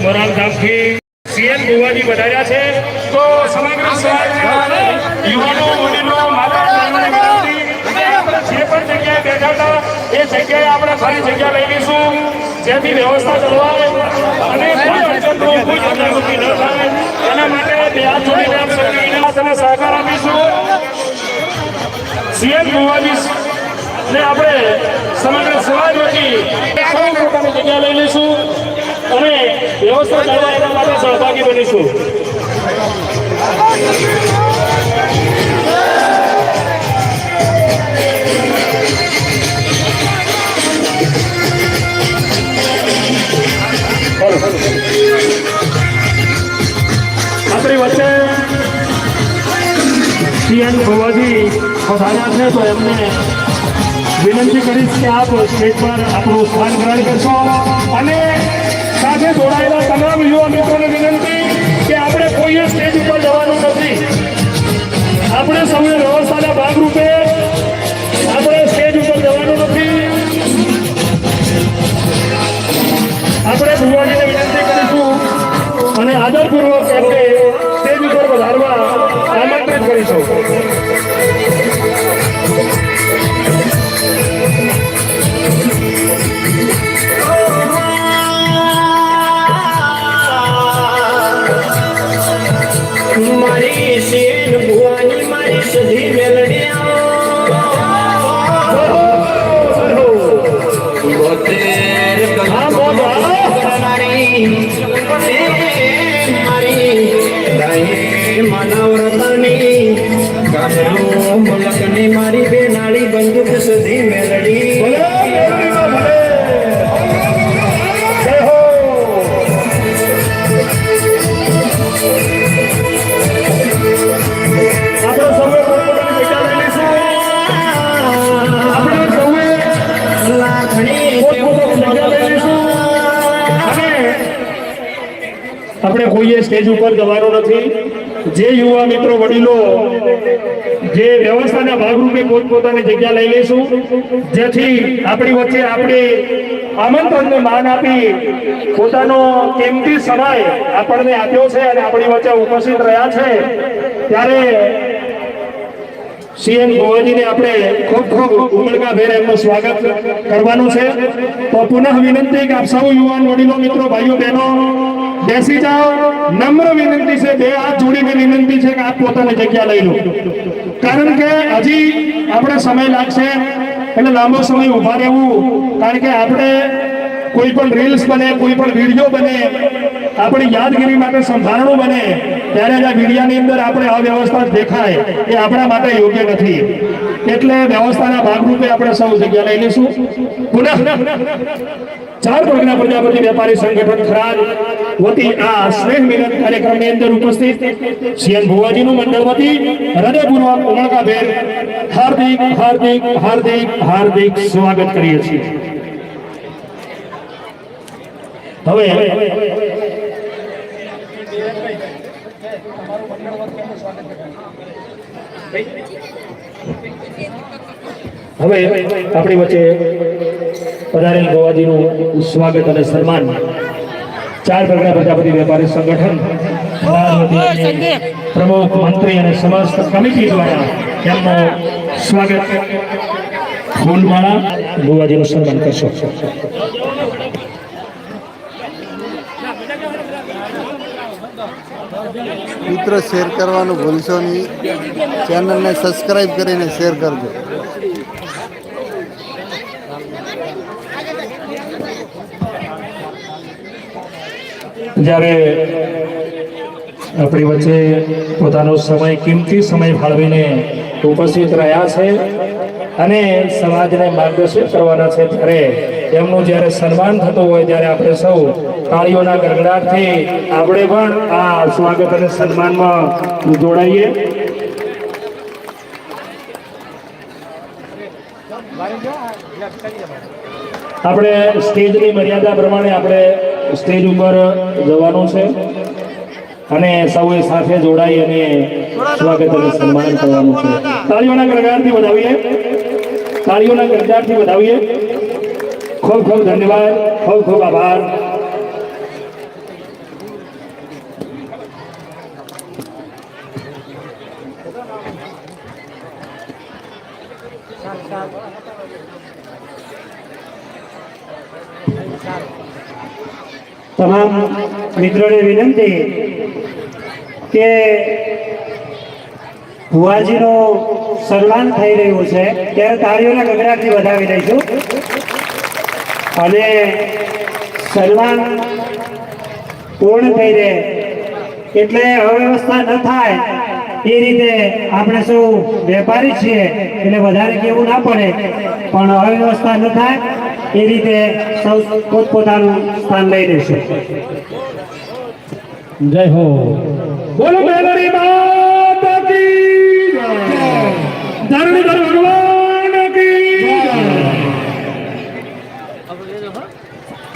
Morale ધામથી CN ભુવાજી વધાર્યા છે તો સમગ્ર યુવાનો વડીલો માતા જે પણ જગ્યાએ બેઠા હતા એ જગ્યાએ આપણે સારી જગ્યા લઈ લઈશું જેથી વ્યવસ્થા જળવાય અને કોઈ અડચણનો કોઈ અગરબત્તી ન થાય એના માટે બે હાથ જોડીને આપ સૌને સહકાર આપીશું. સીએન ભુવાજી ને આપણે સમગ્ર સમાજ વતી સૌ પોતાની જગ્યા લઈ લઈશું અને વ્યવસ્થા જળવાય એના માટે સહભાગી બનીશું. આપણી વચ્ચે સીએન ભુવાજી પધાર્યા છે તો એમને વિનંતી કરીશ કે આપ સ્ટેજ પર આપણું સ્થાન ગ્રહણ કરશો અને સાથે જોડાયેલા તમામ યુવા મિત્રોને વિનંતી કે આપણે કોઈ સ્ટેજ ઉપર જવાનું નથી. આપણે સૌએ વ્યવસ્થાના ભાગરૂપે આપણે સ્ટેજ ઉપર જવાનું નથી. આપણે ભુવાજીને વિનંતી કરીશું અને આદરપૂર્વક એમને સ્ટેજ ઉપર વધારવા આમંત્રિત કરીશું. મારી સીએન ભુવાની મારી સધી મેલડી માનવરતાની મુલકની મારી બેનાળી બંદૂક સધી મેલડી આપણે કોઈએ સ્ટેજ ઉપર જવાનું નથી. જે યુવા મિત્રો વડીલો જે વ્યવસ્થાના ભાગરૂપે પોતપોતાની જગ્યા લઈ લઈશું જેથી આપણી વચ્ચે આપણે આમંત્રણને માન આપી પોતાનો કિંમતી સમય આપણને આપ્યો છે અને આપણી વચ્ચે ઉપસ્થિત રહ્યા છે ત્યારે સીએન ભુવાજીને આપણે ખૂબ ખૂબ ઉમળકાભેર એમનું સ્વાગત કરવાનું છે. તો પુનઃ વિનંતી કે આપ સૌ યુવાન વડીલો મિત્રો ભાઈઓ બહેનો બેસી જાઓ. નમ્ર વિનંતી છે, બે હાથ જોડીને વિનંતી છે કે આપ પોતાની જગ્યા લઈ લો કારણ કે હજી આપણે સમય લાગશે એટલે લાંબો સમય ઊભા રહેવું કારણ કે આપણે કોઈ પણ રીલ્સ બને કોઈ પણ વિડીયો બને આપણી યાદગીરી માટે સંભારણું બને ત્યારે જ આ વિડીયાની અંદર આપણે અવ્યવસ્થા દેખાય એ આપણા માટે યોગ્ય નથી. એટલે વ્યવસ્થાના ભાગરૂપે આપણે સૌ જગ્યા લઈ લઈશું. પુનઃ 4 પગના પ્રજાપતિ વેપારી સંગઠન ખરાદ વતી આ સ્નેહ મિલન કાર્યક્રમની અંદર ઉપસ્થિત સીએન ભુવાજીનું મંડળ વતી હૃદયપૂર્વક ઉમળકાભેર હાર્દિક હાર્દિક હાર્દિક હાર્દિક સ્વાગત કરીએ છીએ. હવે આપણી વચ્ચે પધારેલ ભુવાજીનું સ્વાગત અને સન્માન 4 પગના પ્રજાપતિ વેપારી સંગઠન પ્રમુખ મંત્રી અને સમસ્ત કમિટી દ્વારા એમનું સ્વાગત ફૂલમાળા ભુવાજીનું સન્માન કરશો. મિત્રો શેર કરવાનું ભૂલશો નહીં. ચેનલને સબસ્ક્રાઇબ કરીને શેર કરજો. જ્યારે આપણી વચ્ચે પોતાનો સમય કિંમતી સમય ફાળવીને ઉપસ્થિત રહ્યા છે અને સમાજને માર્ગદર્શન કરવાના છે ત્યારે એમનું જ્યારે સન્માન થતું હોય ત્યારે આપણે સૌ તાળીઓના ગડગડાટથી આપણે પણ આ સ્વાગત અને સન્માનમાં જોડાઈએ. આપણે સ્ટેજની મર્યાદા પ્રમાણે આપણે સ્ટેજ ઉપર જવાનું છે અને સૌએ સાથે જોડાઈ અને સ્વાગત અને સન્માન કરવાનું છે. તાળીઓના ગડગડાટથી વધાવીએ, તાળીઓના ગડગડાટથી વધાવીએ. ખૂબ ખૂબ ધન્યવાદ, ખૂબ ખૂબ આભાર. તમામ મિત્રોને વિનંતી કે ભુવાજીનું સન્માન થઈ રહ્યું છે ત્યારે તાળીઓના ગગડાટથી વધાવી દઈશું અને સન્માન પૂર્ણ થઈ રહે એટલે અવ્યવસ્થા ન થાય એ રીતે આપણે સૌ વેપારી છીએ એટલે વધારે કહેવું ના પડે પણ અવ્યવસ્થા ન થાય એ રીતે સૌ પોતપોતાનું સ્થાન લઈ લેશે. જય હો. બોલો મેલડી માતા કી જય. ધરણીધર ભગવાન કી જય.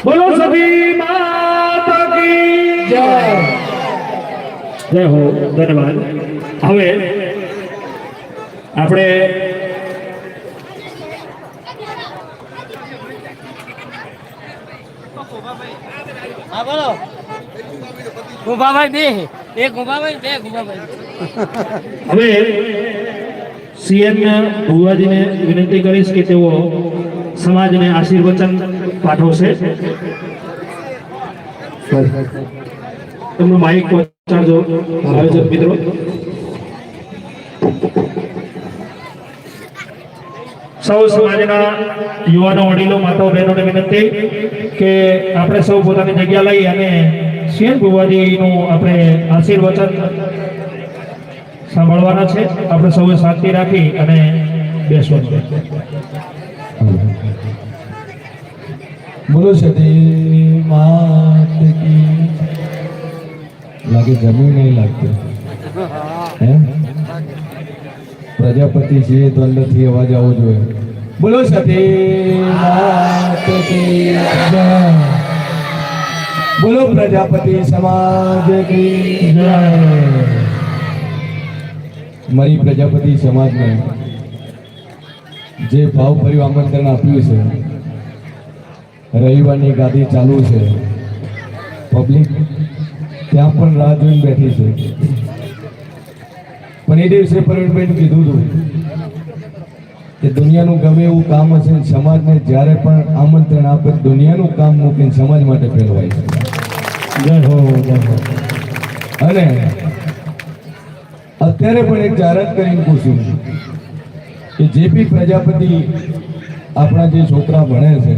બોલો સતી માતા કી જય. જય હો. ધન્યવાદ. હવે આપણે હવે સીએમ ભુવાજીને વિનંતી કરીશ કે તેઓ સમાજને આશીર્વચન પાઠવશે. તેમનું માઇક પહોંચાડજો આયોજક મિત્રો. સૌ સમાજના યુવાનો, વડીલો, માતાઓ, બહેનોને વિનંતી કે આપણે સૌ પોતાની જગ્યા લઈ અને સીએમ ભુવાજીનું આપણે આશીર્વચન સાંભળવાના છે. આપણે સૌએ શાંતિ રાખી અને બેસવાનું. બોલો સતી માત કી. લાગે જમીન નહીં લાગતી હે? પ્રજાપતિ છે તો અંદરથી અવાજ આવવો જોઈએ. બોલો સતી માત કી જય. બોલો પ્રજાપતિ સમાજ કી જય. મારી પ્રજાપતિ સમાજને જે ભાવભર્યું આમંત્રણ આપ્યું છે, રવિવારની ગાદી ચાલુ છે, પબ્લિક ત્યાં પણ રાહ જોઈને બેઠી છે. પણ એ દિવસે પ્રવીણભાઈ કીધું હતું કે દુનિયાનું ગમે એવું કામ હશે, સમાજને જ્યારે પણ આમંત્રણ આપે દુનિયાનું કામ મૂકીને સમાજ માટે ફેરવાય છે. જય હો. જય હો. અને અત્યારે પણ એક જાહેરાત કરીને પૂછ્યું કે જે બી પ્રજાપતિ આપણા જે છોકરા ભણે છે,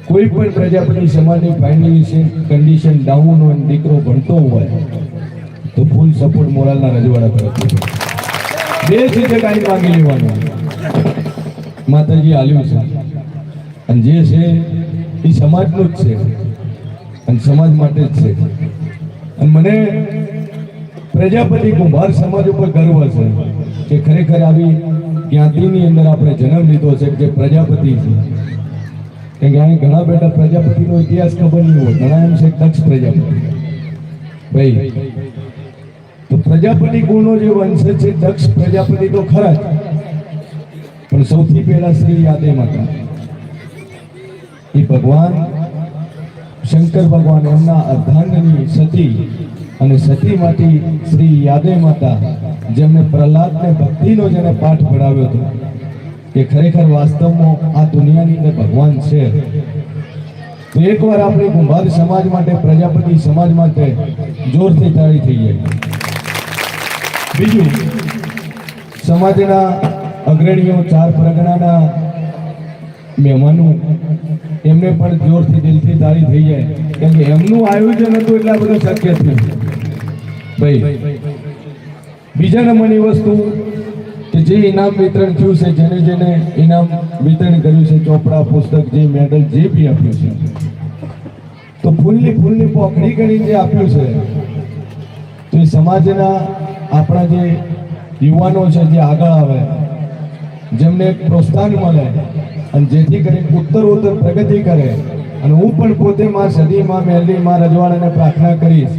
કોઈ પણ પ્રજાપતિ સમાજની ફાઇનાન્શિયલ કન્ડિશન ડાઉન હોય, દીકરો ભણતો હોય તો ફૂલ સપોર્ટ મોરાલના રજવાડા તરફથી બે રીતે કાંઈ માંગી લેવાનું. માતાજી આલ્યું છે અને જે છે એ સમાજનું જ છે અને સમાજ માટે જ છે. અને મને પ્રજાપતિ કુંભાર સમાજ ઉપર ગર્વ છે કે ખરેખર આવી જ્ઞાતિની અંદર આપણે જન્મ લીધો છે જે પ્રજાપતિ છે. કે અહીં ઘણા બેટા પ્રજાપતિનો ઇતિહાસ ખબર નહીં હોય, ઘણા એમ છે દક્ષ પ્રજાપતિ. ભાઈ તો પ્રજાપતિ કુળનો જે વંશ છે દક્ષ પ્રજાપતિ તો ખરા જ, પણ સૌથી પહેલા શ્રી યાદે માતા એ ભગવાન શંકર ભગવાન એમના અર્ધાંગની સતી અને સતીમાંથી શ્રી યાદે માતા જેમને પ્રહલાદને ભક્તિનો જેને પાઠ ભણાવ્યો હતો કે ખરેખર વાસ્તવમાં આ દુનિયાની અંદર ભગવાન છે. તો એકવાર આપણે કુંભાર સમાજ માટે, પ્રજાપતિ સમાજ માટે જોરથી તાળી થઈ જાય. બીજું, સમાજના અગ્રણીઓ, ચાર પરગણાના મહેમાનો, એમને પણ જોરથી દિલથી તાળી થઈ જાય કેમ કે એમનું આયોજન હતું એટલે આ બધું શક્ય થયું. ભાઈ બીજા નંબરની વસ્તુ કે જે ઇનામ વિતરણ થયું છે, જેને જેને ઇનામ વિતરણ કર્યું છે, ચોપડા, પુસ્તક, જે મેડલ જે બી આપ્યું છે, તો ફૂલની પોખડી કરીને જે આપ્યું છે તો એ સમાજના આપણા જે યુવાનો છે જે આગળ આવે, જેમને એક પ્રોત્સાહન મળે અને જેથી કરીને ઉત્તરોત્તર પ્રગતિ કરે. અને હું પણ પોતે માં સદી, માં મેલડી, માં રજવાડાને પ્રાર્થના કરીશ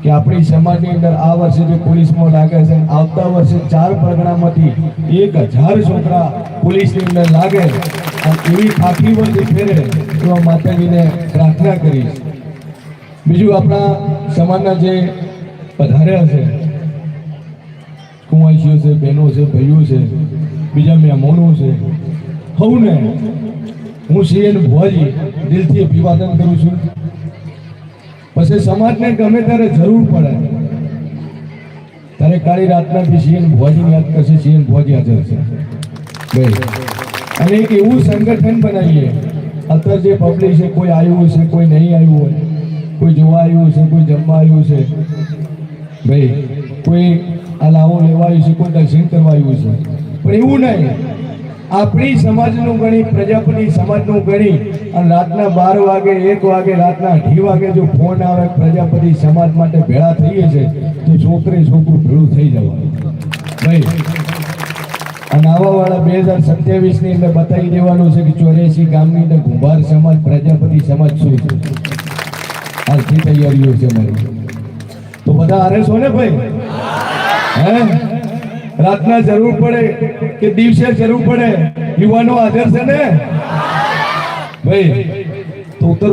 કે આપણી સમાજની અંદર આ વર્ષે જે પોલીસમાં લાગે છે, આવતા વર્ષે 4 પરગણામાંથી 1000 છોકરા પોલીસની અંદર લાગે અને એવી ખાખી વર્દી ફેરે એવા માતાજીને પ્રાર્થના કરીશ. બીજું, આપણા સમાજના જે પધાર્યા છે, કુંવાસીઓ છે, બહેનો છે, ભાઈઓ છે, બીજા મહેમાનો છે, સૌને હું સીએન ભુવાજી દિલથી અભિવાદન કરું છું. પછી સમાજને ગમે ત્યારે જરૂર પડે ત્યારે કાળી રાતના બી સીએન ભુવાજીને યાદ કરશે. સીએન ભુવાજી હાજર છે ભાઈ. અને એક એવું સંગઠન બનાવીએ, અત્યારે જે પબ્લિક છે, કોઈ આવ્યું છે, કોઈ નહીં આવ્યું હોય, કોઈ જોવા આવ્યું છે, કોઈ જમવા આવ્યું છે ભાઈ, કોઈ આ લાવો લેવા આવ્યું છે, કોઈ દર્શન કરવા આવ્યું છે. પણ એવું નહીં, આપણી સમાજનું ગણી, પ્રજાપતિ સમાજનું ગણી અને રાતના 12 વાગે, 1 વાગે, રાતના 2 વાગે જો ફોન આવે પ્રજાપતિ સમાજ માટે ભેળા થઈએ છે તો છોકરું ભેળું થઈ જવાનું ભાઈ. અને આવાવાળા 2027 ની અંદર બતાવી દેવાનું છે કે 84 ગામની અંદર કુંભાર સમાજ, પ્રજાપતિ સમાજ શું છે. આજથી તૈયારીઓ છે મારી. તો બધા આરે છો ને ભાઈ? હે, રાતના જરૂર પડે કે દિવસે જરૂર પડે, યુવાનો હાજર છે ને ભાઈ? તો ઉત્તર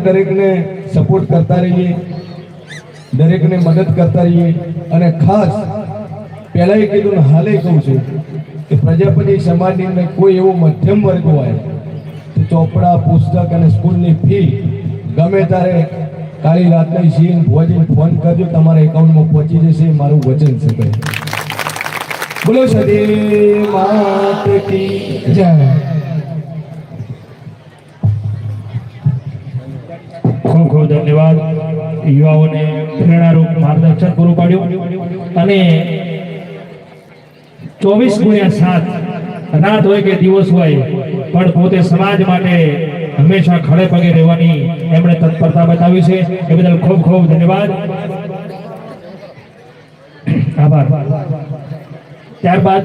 દરેકને સપોર્ટ કરતા રહીએ, દરેકને મદદ કરતા રહીએ. અને ખાસ પહેલા એ કીધું ને હાલે કહું છું કે પ્રજાપતિ સમાજની અંદર કોઈ એવો મધ્યમ વર્ગ હોય તો ચોપડા, પુસ્તક અને સ્કૂલની ફી ગમે ત્યારે કાળી રાતના સીએન ભુવાજીને ફોન કરજો, તમારા એકાઉન્ટમાં પહોંચી જશે. મારું વચન છે ભાઈ. બોલો સદી માત કી જય. ખૂબ ખૂબ ધન્યવાદ. યુવાઓને પ્રેરણારૂપ માર્ગદર્શન પૂરું પાડ્યું. અને 24/7 રાત હોય કે દિવસ હોય પણ પોતે સમાજ માટે હંમેશા ખડે પગે રહેવાની એમણે તત્પરતા બતાવી છે. એ બદલ ખૂબ ખૂબ ધન્યવાદ, આભાર. ત્યારબાદ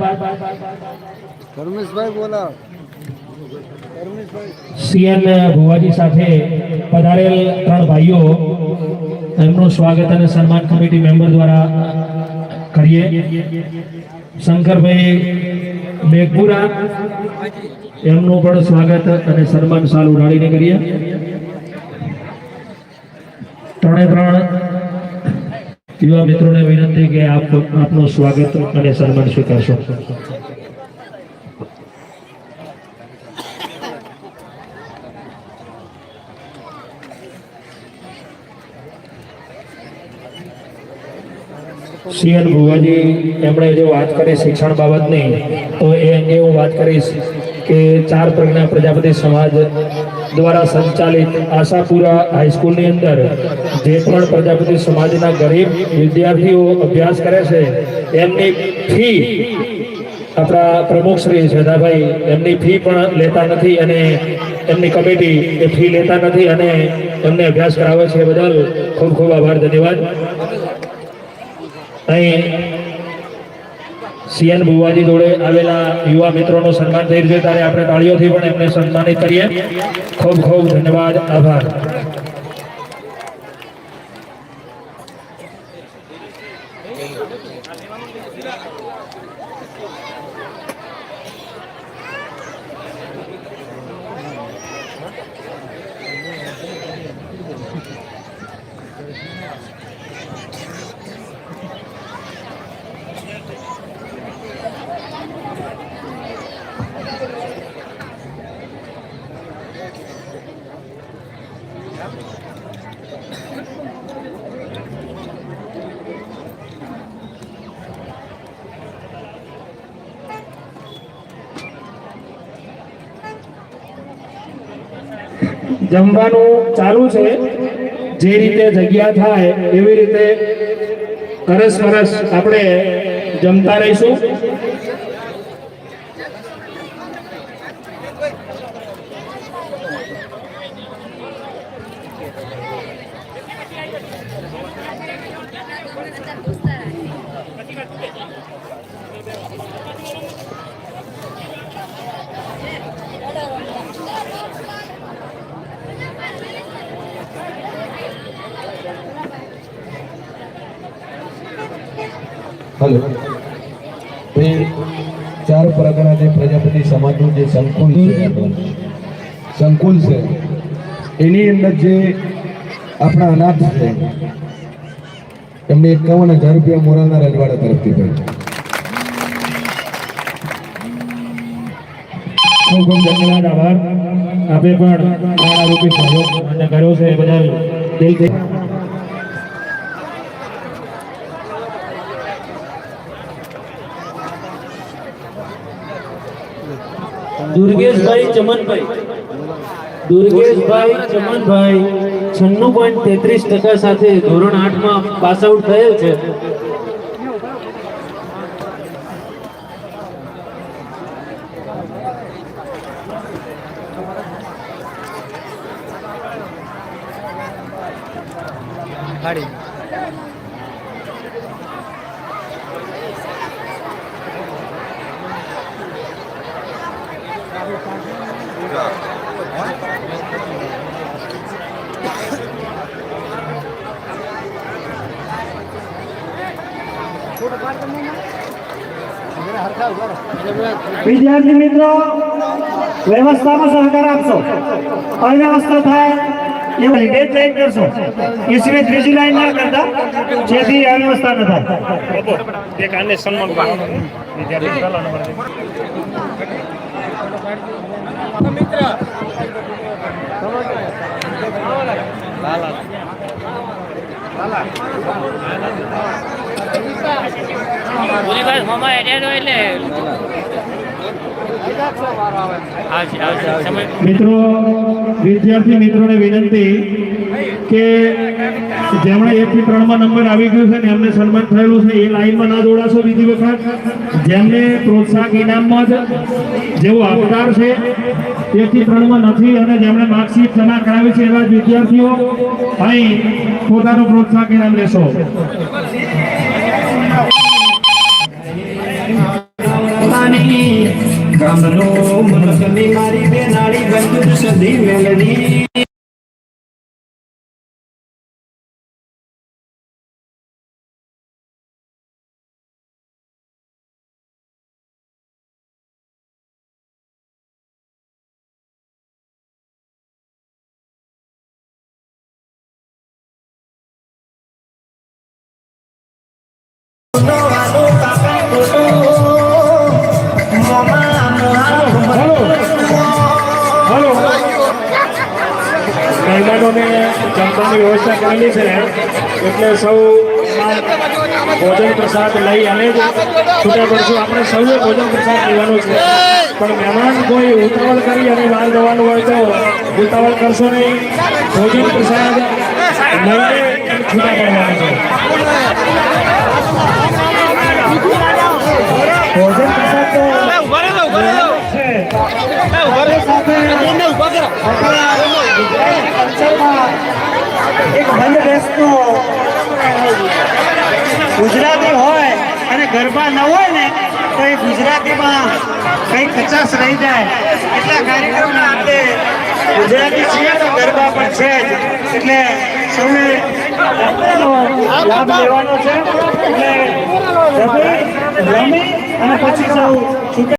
ધર્મેશભાઈ બોલા. સીએન ભુવાજી સાથે પધારેલ 3 ભાઈઓ, એમનું સ્વાગત અને સન્માન કમિટી મેમ્બર દ્વારા કરીએ. શંકરભાઈ મેઘપુરા, એમનું પણ સ્વાગત અને સન્માન સાલ ઉડાડીને કરીએ. 3 યુવા મિત્રોને વિનંતી કે આપનું સ્વાગત અને સન્માન સ્વીકારશો. સીએન ભુવાજી એમણે જે વાત કરી શિક્ષણ બાબતની, તો એ અંગે હું વાત કરીશ કે 4 પ્રજ્ઞા પ્રજાપતિ સમાજ દ્વારા સંચાલિત આશાપુરા હાઈસ્કૂલની અંદર જે પણ પ્રજાપતિ સમાજના ગરીબ વિદ્યાર્થીઓ અભ્યાસ કરે છે એમની ફી આપણા પ્રમુખ શ્રી શ્રદ્ધાભાઈ એમની ફી પણ લેતા નથી અને એમની કમિટી એ ફી લેતા નથી અને એમને અભ્યાસ કરાવે છે. બદલ ખૂબ ખૂબ આભાર, ધન્યવાદ. અહીં સીએન ભુવાજી જોડે આવેલા યુવા મિત્રોનું સન્માન થઈ રહ્યું છે, ત્યારે આપણે તાળીઓથી પણ એમને સન્માનિત કરીએ. ખૂબ ખૂબ ધન્યવાદ, આભાર. જમવાનું ચાલુ છે, જે રીતે જગ્યા થાય એવી રીતે અરસ આપણે જમતા રહીશું. હલો ભાઈ, 4 પ્રકારના જે પ્રજાપતિ સમાજનું જે સંકુલ છે એની અંદર જે આપણા અનાથ છે એમને 51,000 રૂપિયા મોરાના રજવાડા તરફથી ભાઈ ખૂબ ખૂબ ધન્યવાદ, આભાર. આપે પણ નાણારૂપી સહયોગ અને કર્યો છે એ બદલ દિલથી દુર્ગેશભાઈ ચમનભાઈ 96.33% સાથે ધોરણ 8 માં પાસ આઉટ થયેલ છે. વિદ્યાર્થી મિત્રો વ્યવસ્થામાં સહકાર આપશો. અવ્યવસ્થા થાય એવું લીડેજ લાઈન કરશો. ઈસવી ત્રીજી લાઈન ના કરતા જેથી અવ્યવસ્થા ન થાય. મિત્રો, વિદ્યાર્થી મિત્રોને વિનંતી કે જેમણે 1 થી 3 માં નંબર આવી ગયો છે ને એમને સન્માન થયેલું છે એ લાઈનમાં ના દોડાશો બીજી વખત. જેમને પ્રોત્સાહક ઇનામમાં જ જેવો હકદાર છે 1 થી 3 માં નથી અને જેમણે માર્કશીટ જમા કરાવી છે એવા જ વિદ્યાર્થીઓ અહીં પોતાનું પ્રોત્સાહક ઇનામ લેશો. ગામનો મનસની મારી બેનાળી બંદૂક સધી મેલડી. મહેમાનોને જમવાની વ્યવસ્થા કરેલી છે એટલે સૌ ભોજન પ્રસાદ લઈ અને જ છૂટા પડશું. આપણે સૌએ ભોજન પ્રસાદ લેવાનો છે પણ મહેમાન કોઈ ઉતાવળ કરી અને બહાર જવાનું હોય તો ઉતાવળ કરશો નહીં. ભોજન પ્રસાદ લઈને છૂટા પડવાનું છે. ભોજન પ્રસાદ તો છે. એક બંધ બેસતો ગુજરાતી હોય અને ગરબા ન હોય ને તો એ ગુજરાતીમાં કઈ કચાશ રહી જાય. એટલા કાર્યક્રમના અંતે ગુજરાતી છીએ તો ગરબા પણ છે જ એટલે સૌને લાભ લેવાનો છે. એટલે રમી અને પછી સૌ